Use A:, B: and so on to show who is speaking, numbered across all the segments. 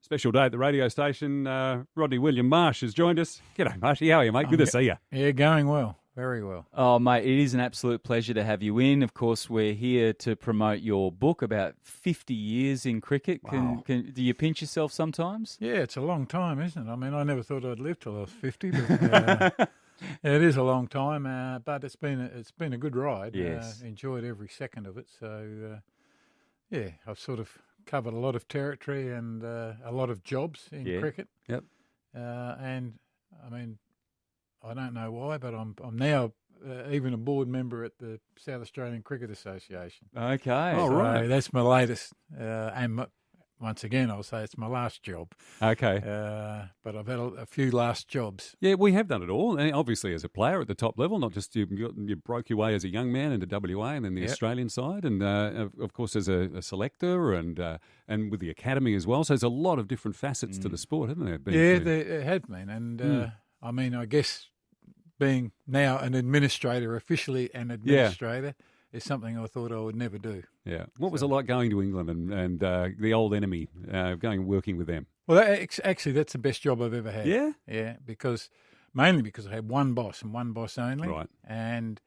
A: Special day at the radio station. Rodney William Marsh has joined us. G'day, Marshy. How are you, mate? Good to see you.
B: Yeah, going well. Very well.
C: Oh, mate, it is an absolute pleasure to have you in. Of course, we're here to promote your book about 50 years in cricket.
A: Wow.
C: Do you pinch yourself sometimes?
B: Yeah, it's a long time, isn't it? I mean, I never thought I'd live till I was 50, but it is a long time. But it's been a good ride.
C: Yes.
B: Enjoyed every second of it. So, yeah, I've sort of covered a lot of territory and a lot of jobs in cricket.
A: Yep.
B: And I mean, I don't know why, but I'm now even a board member at the South Australian Cricket Association.
C: Okay.
A: Oh,
B: So
A: right.
B: that's my latest, once again, I'll say it's my last job.
A: Okay.
B: But I've had a few last jobs.
A: Yeah, we have done it all. And obviously, as a player at the top level, not just you broke your way as a young man into WA and then the Australian side, and of course as a selector and with the academy as well. So there's a lot of different facets to the sport, haven't there?
B: There have been, and I mean, I guess being now an administrator, officially an administrator, is something I thought I would never do.
A: Yeah. What was it like going to England and the old enemy, working with them?
B: Well, actually, that's the best job I've ever had.
A: Yeah?
B: Yeah, mainly because I had one boss and one boss only.
A: Right.
B: And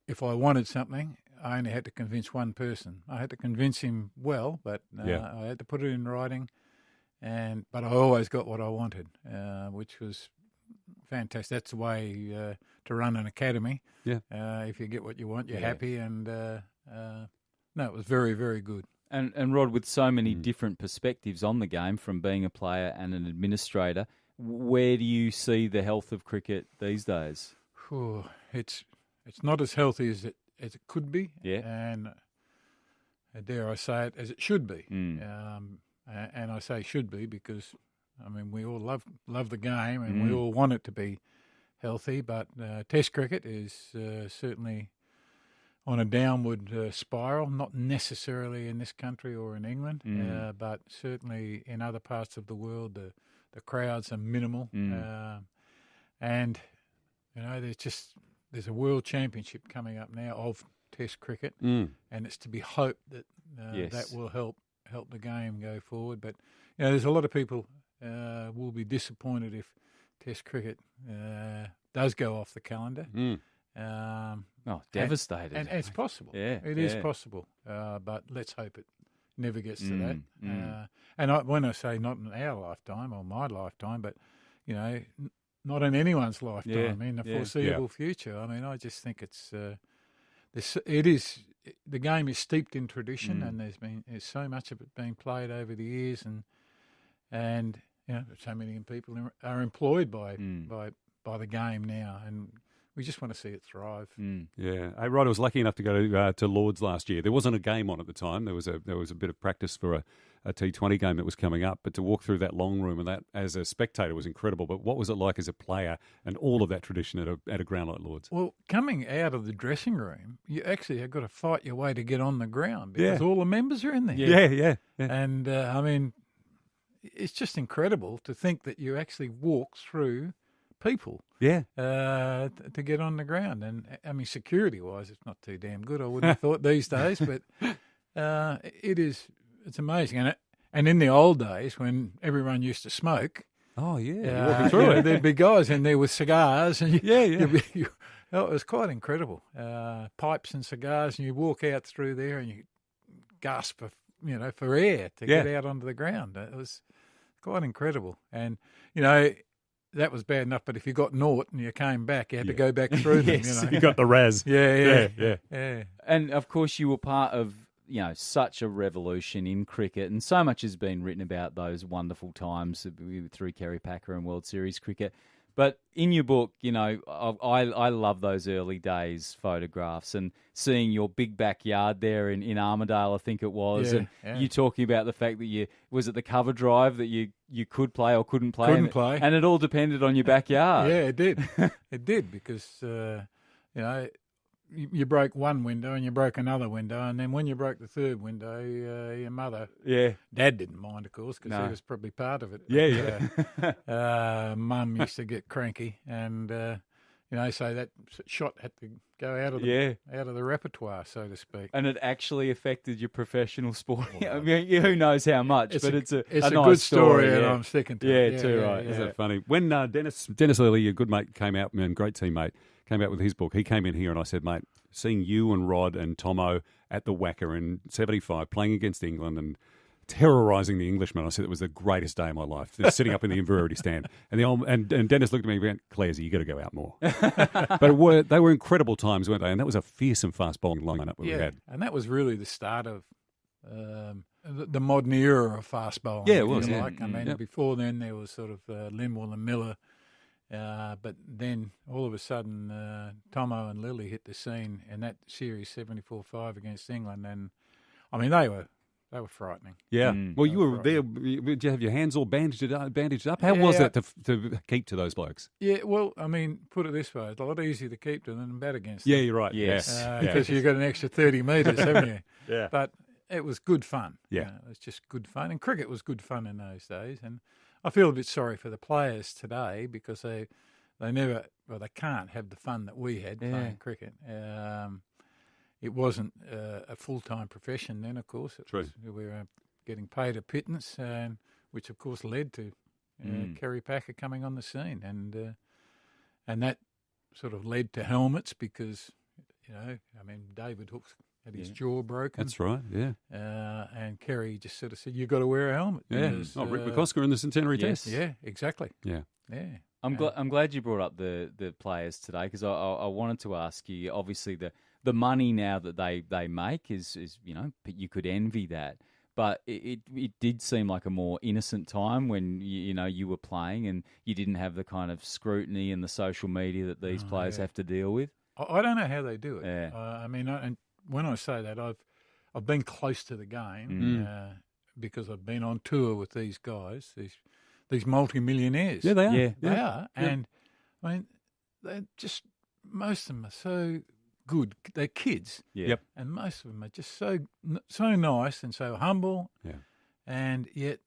B: if I wanted something, I only had to convince one person. I had to convince him well, but I had to put it in writing. But I always got what I wanted, which was fantastic. That's the way to run an academy.
A: Yeah.
B: If you get what you want, you're happy. And no, it was very, very good.
C: And Rod, with so many different perspectives on the game, from being a player and an administrator, where do you see the health of cricket these days?
B: It's not as healthy as it could be.
C: Yeah.
B: And dare I say it, as it should be.
C: Mm.
B: And I say should be because, I mean, we all love the game and we all want it to be healthy, but Test cricket is certainly on a downward spiral, not necessarily in this country or in England, but certainly in other parts of the world, the crowds are minimal. And, you know, there's a world championship coming up now of Test cricket, and it's to be hoped that that will help the game go forward. But, you know, there's a lot of people will be disappointed if Test cricket does go off the calendar.
C: Devastated.
B: And it's possible.
C: Yeah,
B: it is possible. But let's hope it never gets to that. And when I say not in our lifetime or my lifetime, but, you know, not in anyone's lifetime in the foreseeable future. I mean, I just think the game is steeped in tradition, and there's so much of it being played over the years, and you know, so many people are employed by the game now, and we just want to see it thrive.
A: Yeah. Hey, Rod, I was lucky enough to go to Lords last year. There wasn't a game on at the time. There was a bit of practice for a T20 game that was coming up, but to walk through that long room and that as a spectator was incredible. But what was it like as a player and all of that tradition at a ground like Lords?
B: Well, coming out of the dressing room, you actually have got to fight your way to get on the ground because all the members are in there.
A: Yeah.
B: And I mean, it's just incredible to think that you actually walk through people to get on the ground. And I mean, security-wise, it's not too damn good, I wouldn't have thought these days, but it's amazing. And in the old days when everyone used to smoke,
A: walking through it.
B: there'd be guys in there with cigars. And it was quite incredible. Pipes and cigars, and you walk out through there and you gasp for air to get out onto the ground. It was quite incredible. And, you know, that was bad enough, but if you got naught and you came back, you had to go back through them, you know.
A: You got the Raz.
B: Yeah.
C: And, of course, you were part of, you know, such a revolution in cricket, and so much has been written about those wonderful times through Kerry Packer and World Series cricket. But in your book, you know, I love those early days photographs and seeing your big backyard there in Armidale, I think it was, and you talking about the fact that was it the cover drive that you could play or couldn't play? And it all depended on your backyard.
B: Yeah, it did. It did because, you know, you broke one window and you broke another window, and then when you broke the third window, your mother, Dad didn't mind, of course, because he was probably part of it. Mum used to get cranky, and so that shot had to go out of the repertoire, so to speak.
C: And it actually affected your professional sport. I mean, who knows how much, but it's a
B: nice
C: good story,
B: and I'm sticking to
C: it.
B: Yeah,
C: too right.
A: Isn't that funny? When Dennis Lillee, your good mate, came out, man, great teammate, came out with his book, he came in here and I said, mate, seeing you and Rod and Tomo at the Wacker in 75 playing against England and terrorising the Englishmen, I said it was the greatest day of my life, just sitting up in the Inverarity stand. And Dennis looked at me and went, Claresy, you got to go out more. But they were incredible times, weren't they? And that was a fearsome fast bowling lineup we had.
B: And that was really the start of the modern era of fast bowling.
A: Yeah, it was.
B: I mean, before then there was sort of Linwell and Miller. But then all of a sudden, Tomo and Lillee hit the scene in that series 74-5 against England, and I mean they were frightening.
A: Yeah. Well, you were there. Did you have your hands all bandaged up? How was that to keep to those blokes?
B: Yeah. Well, I mean, put it this way: it's a lot easier to keep to than bat against them.
A: Yeah, you're right.
C: Yes.
B: Because you've got an extra 30 metres, haven't you?
A: Yeah.
B: But it was good fun.
A: Yeah.
B: It was just good fun, and cricket was good fun in those days, and I feel a bit sorry for the players today because they can't have the fun that we had playing cricket. It wasn't a full-time profession then, of course. We were getting paid a pittance, which of course led to Kerry Packer coming on the scene, and that sort of led to helmets because David Hookes had his jaw broken.
A: That's right. Yeah.
B: And Kerry just sort of said, "You've got to wear a helmet."
A: Yeah.
B: Because,
A: Rick McCosker in the Centenary Test.
B: Yeah, exactly.
A: Yeah.
B: Yeah.
C: I'm glad you brought up the players today because I wanted to ask you. Obviously, the money now that they make is you could envy that, but it did seem like a more innocent time when you were playing and you didn't have the kind of scrutiny and the social media that these players have to deal with.
B: I don't know how they do it.
C: Yeah.
B: And when I say that, I've been close to the game because I've been on tour with these guys, these multi-millionaires.
A: Yeah, they are.
C: Yeah.
B: They are. And, I mean, they're just, most of them are so good. They're kids.
C: Yeah.
A: Yep.
B: And most of them are just so nice and so humble.
A: Yeah.
B: And yet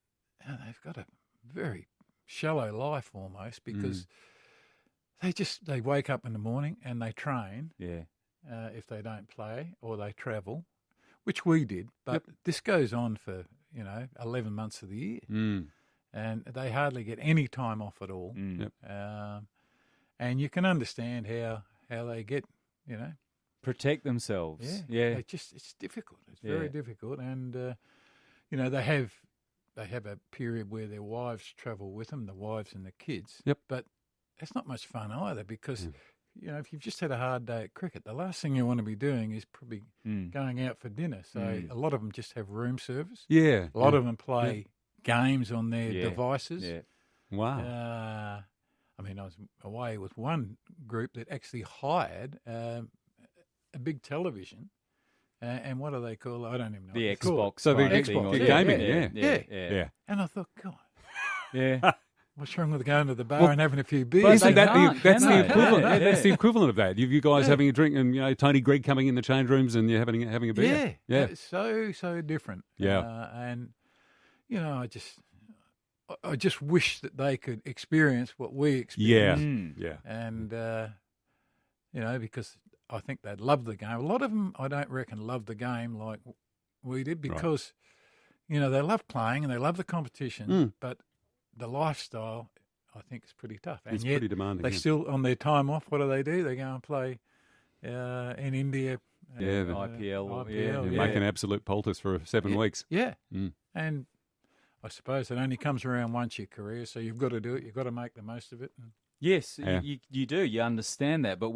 B: they've got a very shallow life almost because they wake up in the morning and they train.
C: Yeah.
B: If they don't play or they travel, which we did. But this goes on for, 11 months of the year.
A: Mm.
B: And they hardly get any time off at all.
A: Yep.
B: And you can understand how they get,
C: Protect themselves.
B: Yeah. It's difficult. It's very difficult. And, they have a period where their wives travel with them, the wives and the kids.
A: Yep.
B: But it's not much fun either because, if you've just had a hard day at cricket, the last thing you want to be doing is probably going out for dinner. So a lot of them just have room service.
A: Yeah.
B: A lot of them play games on their devices.
C: Yeah.
A: Wow.
B: I was away with one group that actually hired a big television. And what do they call it? I don't even know.
C: The
B: what
C: Xbox.
A: So the
C: type
A: Xbox.
C: thing,
A: Gaming,
B: yeah. And I thought, God,
C: Yeah.
B: what's wrong with going to the bar and having a few beers?
A: Isn't
C: they
A: that
C: can't,
A: that's
C: can
A: the
C: they?
A: equivalent?
C: Yeah.
A: That's the equivalent of that. You guys having a drink and Tony Gregg coming in the change rooms and you're having a beer. Yeah.
B: It's so different.
A: Yeah.
B: And I just wish that they could experience what we experienced.
A: Yeah.
B: And because I think they'd love the game. A lot of them, I don't reckon, love the game like we did because they love playing and they love the competition, but the lifestyle, I think, is pretty tough. And
A: It's
B: yet
A: pretty demanding.
B: they still, on their time off, what do? They go and play in India.
A: Yeah, the
C: IPL.
A: You're
C: Yeah.
A: making absolute poultice for 7 weeks.
B: Yeah.
A: Mm.
B: And I suppose it only comes around once your career, so you've got to do it. You've got to make the most of it.
C: Yes,
A: Yeah.
C: you do. You understand that, but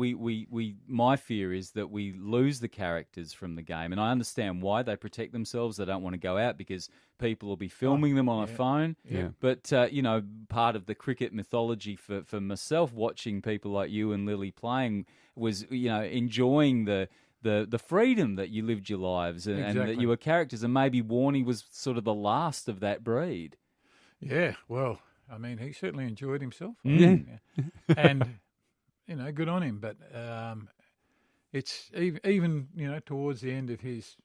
C: my fear is that we lose the characters from the game, and I understand why they protect themselves. They don't want to go out because people will be filming them on a phone.
A: Yeah.
C: But part of the cricket mythology for myself, watching people like you and Lillee playing, was enjoying the freedom that you lived your lives and that you were characters, and maybe Warnie was sort of the last of that breed.
B: Yeah, well, he certainly enjoyed himself.
C: Yeah.
B: And, good on him. But, it's even towards the end of his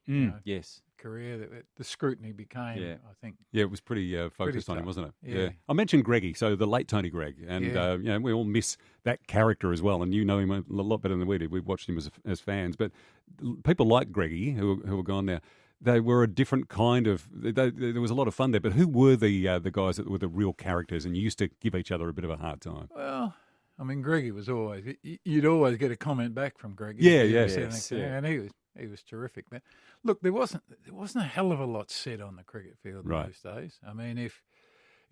C: yes.
B: career, the scrutiny became, I think.
A: Yeah, it was pretty focused on him,
B: tough.
A: wasn't it?
B: Yeah.
A: I mentioned Greggy, so the late Tony Gregg, and we all miss that character as well. And you know him a lot better than we did. We've watched him as fans, but people like Greggy who are gone now. They were a different kind of. There was a lot of fun there. But who were the guys that were the real characters and used to give each other a bit of a hard time?
B: Well, I mean, Greggy was always. You'd always get a comment back from Greggy. And he was terrific. But look, there wasn't a hell of a lot said on the cricket field in those days. I mean, if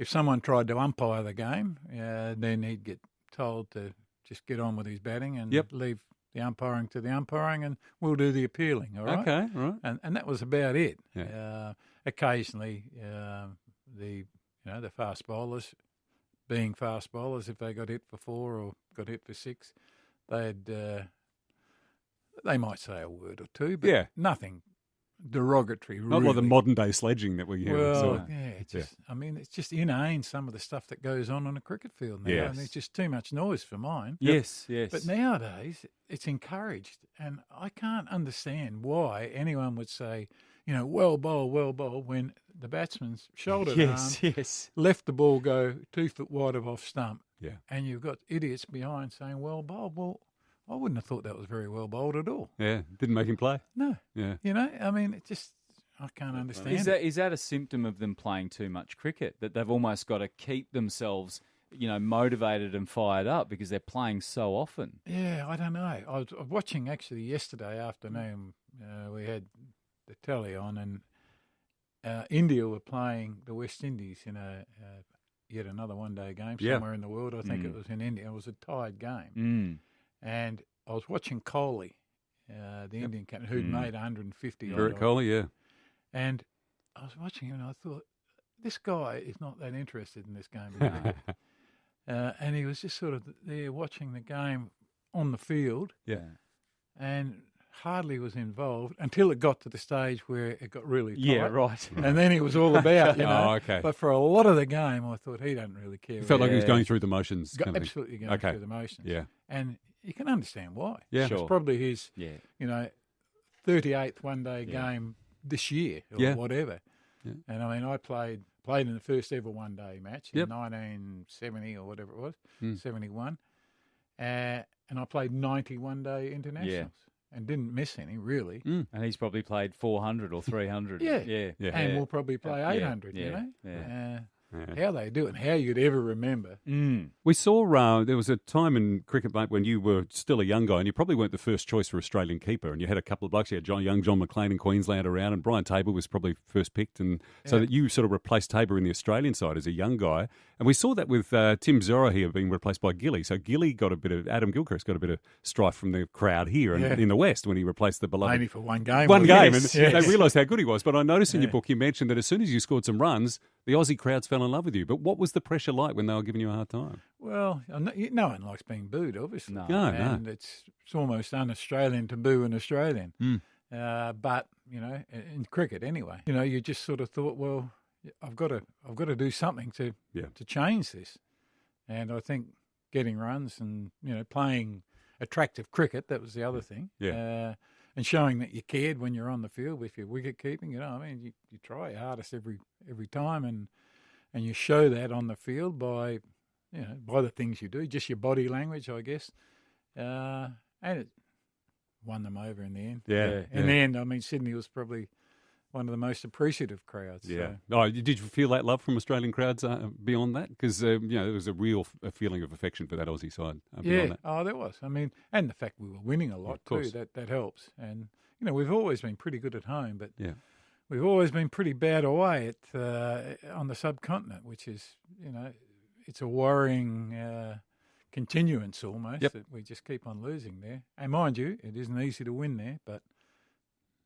B: someone tried to umpire the game, then he'd get told to just get on with his batting and leave the umpiring to the umpiring, and we'll do the appealing. All right.
A: Okay. Right.
B: And that was about it.
A: Yeah.
B: Occasionally, the fast bowlers, being fast bowlers, if they got hit for 4 or got hit for 6, they might say a word or two, but nothing derogatory.
A: Not like the modern day sledging that we
B: I mean, it's just inane, some of the stuff that goes on a cricket field now.
A: Yes.
B: And it's just too much noise for mine.
C: Yes.
B: But nowadays, it's encouraged, and I can't understand why anyone would say, well bowled, when the batsman's shoulder arm left the ball go 2 foot wide of off stump.
A: Yeah.
B: And you've got idiots behind saying, well bowled. Well, I wouldn't have thought that was very well bowled at all.
A: Yeah, didn't make him play.
B: No.
A: Yeah.
B: I mean, it just, I can't understand.
C: Is that a symptom of them playing too much cricket, that they've almost got to keep themselves, motivated and fired up because they're playing so often?
B: Yeah, I don't know. I was watching actually yesterday afternoon. We had the telly on, and India were playing the West Indies in yet another one-day game somewhere in the world. I think it was in India. It was a tied game. And I was watching Kohli, the Indian captain, who'd made 150.
A: Virat Kohli, yeah.
B: And I was watching him, and I thought, this guy is not that interested in this game. And he was just sort of there watching the game on the field.
A: Yeah.
B: And hardly was involved until it got to the stage where it got really tight.
C: Yeah, right.
B: And then he was all about,
A: Oh, okay.
B: But for a lot of the game, I thought he doesn't really care.
A: He felt like he was going through the motions.
B: Absolutely going through the motions.
A: Yeah.
B: And you can understand why.
A: Yeah.
B: It's probably his, 38th one-day game this year or whatever. Yeah. And I mean, I played in the first ever one-day match in 1970 or whatever it was, 71. And I played 90 one-day internationals and didn't miss any, really.
C: And he's probably played 400 or 300.
B: Yeah. And we'll probably play 800, How they do it, how you'd ever remember.
A: We saw there was a time in cricket, mate, when you were still a young guy and you probably weren't the first choice for Australian keeper, and you had a couple of blokes. You had young John McLean in Queensland around, and Brian Tabor was probably first picked, and so that you sort of replaced Tabor in the Australian side as a young guy. And we saw that with Tim Zora here being replaced by Gilly. So Gilly got Adam Gilchrist got a bit of strife from the crowd here and in the West when he replaced the beloved.
B: Only for one game.
A: They realised how good he was. But I noticed in your book you mentioned that as soon as you scored some runs, the Aussie crowds fell in love with you. But what was the pressure like when they were giving you a hard time?
B: Well, no one likes being booed, obviously.
A: No.
B: And it's almost un-Australian to boo an Australian. But, in cricket anyway, you just sort of thought, well, I've got to do something to change this. And I think getting runs and, playing attractive cricket, that was the other thing.
A: Yeah.
B: And showing that you cared when you're on the field with your wicket keeping, you try your hardest every time and you show that on the field by the things you do, just your body language, I guess. And it won them over in the end.
A: Yeah.
B: In the end, I mean, Sydney was probably one of the most appreciative crowds.
A: Yeah.
B: So.
A: Oh, did you feel that love from Australian crowds beyond that? Because, there was a real feeling of affection for that Aussie side beyond that.
B: Oh, there was. I mean, and the fact we were winning a lot too, that helps. And, we've always been pretty good at home, but we've always been pretty bad away on the subcontinent, which is, it's a worrying continuance almost that we just keep on losing there. And mind you, it isn't easy to win there, but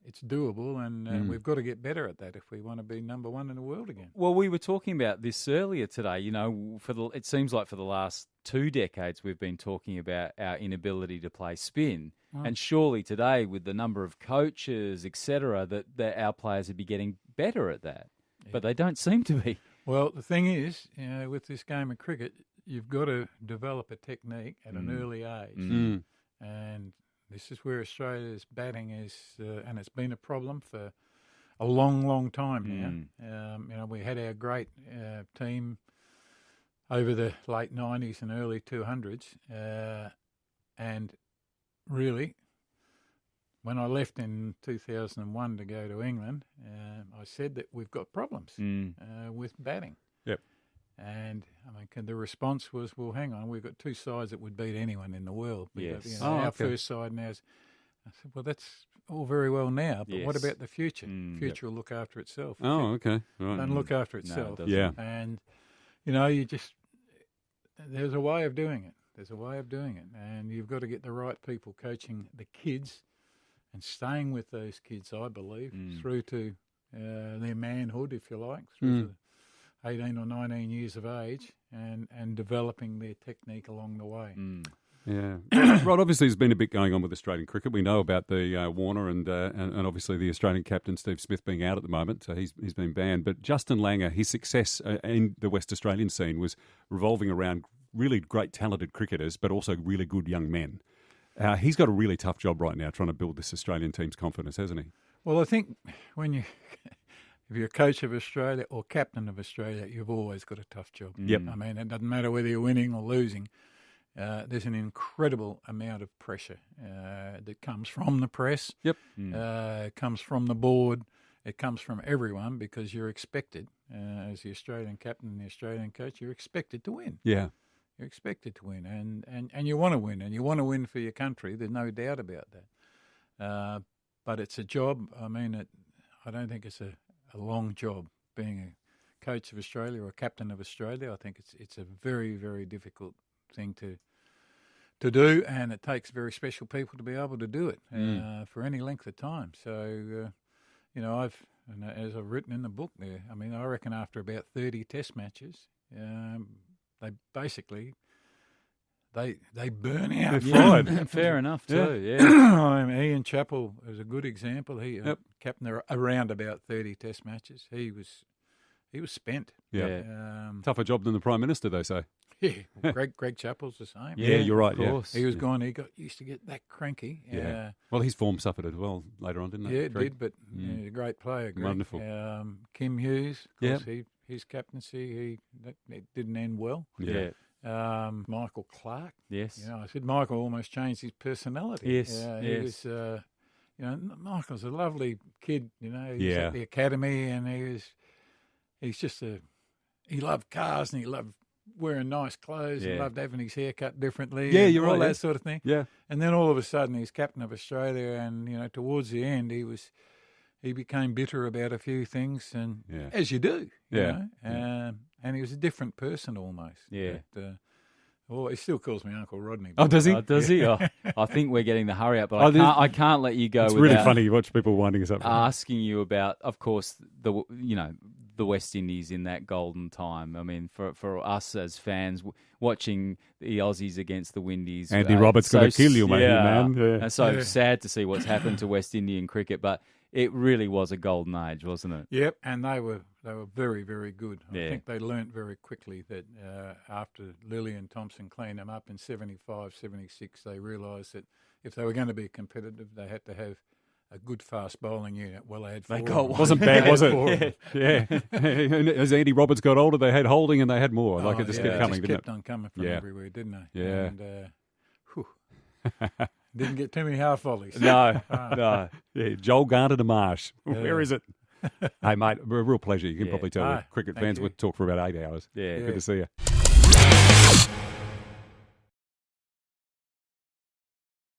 B: it's doable, and we've got to get better at that if we want to be number one in the world again.
C: Well, we were talking about this earlier today. It seems like for the last 2 decades we've been talking about our inability to play spin, and surely today, with the number of coaches, etc., that our players would be getting better at that, but they don't seem to be.
B: Well, the thing is, with this game of cricket, you've got to develop a technique at an early age, and This is where Australia's batting is, and it's been a problem for a long, long time now. We had our great team over the late 90s and early 200s, and really, when I left in 2001 to go to England, I said that we've got problems with batting.
A: Yep.
B: And I mean, the response was, well, hang on, we've got two sides that would beat anyone in the world.
C: Yes.
B: Our first side now is, I said, well, that's all very well now, but what about the future? Future will look after itself.
A: Oh, okay. Right.
B: Doesn't look after itself.
C: No, it doesn't.
A: Yeah.
B: And, there's a way of doing it. There's a way of doing it. And you've got to get the right people coaching the kids and staying with those kids, I believe, through to their manhood, if you like, through to 18 or 19 years of age, and developing their technique along the way.
A: Yeah, Rod. Obviously, there's been a bit going on with Australian cricket. We know about the Warner and obviously the Australian captain Steve Smith being out at the moment, so he's been banned. But Justin Langer, his success in the West Australian scene was revolving around really great, talented cricketers, but also really good young men. He's got a really tough job right now trying to build this Australian team's confidence, hasn't he?
B: Well, I think if you're a coach of Australia or captain of Australia, you've always got a tough job.
A: Yep.
B: I mean, it doesn't matter whether you're winning or losing. There's an incredible amount of pressure that comes from the press.
A: Yep.
B: It comes from the board. It comes from everyone, because you're expected, as the Australian captain and the Australian coach, you're expected to win.
A: Yeah.
B: You're expected to win, and you want to win, and you want to win for your country. There's no doubt about that. But it's a job. I mean, I don't think it's a long job being a coach of Australia or a captain of Australia. I think it's a very, very difficult thing to do, and it takes very special people to be able to do it for any length of time. So, as I've written in the book there, I mean, I reckon after about 30 test matches, they basically they burn out.
C: Fair enough too. Yeah.
B: I mean, Ian Chappell is a good example. He captained around about 30 test matches. He was spent.
A: Yeah. Tougher job than the Prime Minister, they say.
B: Yeah, Greg Chappell's the same.
A: Yeah, you're right.
C: Of course.
B: He was gone. He used to get that cranky.
A: Yeah. Well, his form suffered as well later on, didn't it?
B: Yeah, it did. But he's a great player. Greg.
A: Wonderful.
B: Kim Hughes, of course, his captaincy, it didn't end well.
C: Yeah.
B: Michael Clark.
C: Yes.
B: I said Michael almost changed his personality.
C: Yes.
B: He was. Michael's a lovely kid. He was
A: Yeah.
B: at the academy, and he's just he loved cars, and he loved wearing nice clothes, and loved having his hair cut differently.
A: Yeah,
B: and
A: you're
B: all
A: right.
B: that sort of thing.
A: Yeah.
B: And then all of a sudden, he's captain of Australia, and towards the end, he became bitter about a few things, and as you do, you know. And he was a different person almost.
C: Yeah.
B: But, he still calls me Uncle Rodney.
A: Oh, does he?
C: Does he? Oh, I think we're getting the hurry up, but I can't let you go.
A: It's
C: without
A: really funny. You watch people winding us up.
C: asking you about, of course, the West Indies in that golden time. I mean, for us as fans, watching the Aussies against the Windies.
A: Andy Roberts going to kill you, mate, man. Yeah.
C: And so sad to see what's happened to West Indian cricket, but it really was a golden age, wasn't it?
B: Yep, and they were very, very good. I
C: Yeah.
B: think they learnt very quickly that after Lillee and Thomson cleaned them up in 75, 76, they realised that if they were going to be competitive, they had to have a good fast bowling unit. Well, they had four.
C: They got one.
A: Wasn't bad, was
B: Four.
A: it? Yeah. As Andy Roberts got older, they had Holding and they had more. Like it just kept coming, didn't
B: kept on coming from everywhere, didn't they?
A: Yeah.
B: And, didn't get too many half volleys.
C: No, no.
A: Yeah, Joel Garner to Marsh. Where is it? Hey, mate, a real pleasure. You can probably tell the cricket
B: thank
A: fans
B: you.
A: would talk for about 8 hours.
C: Yeah.
A: Good to see you.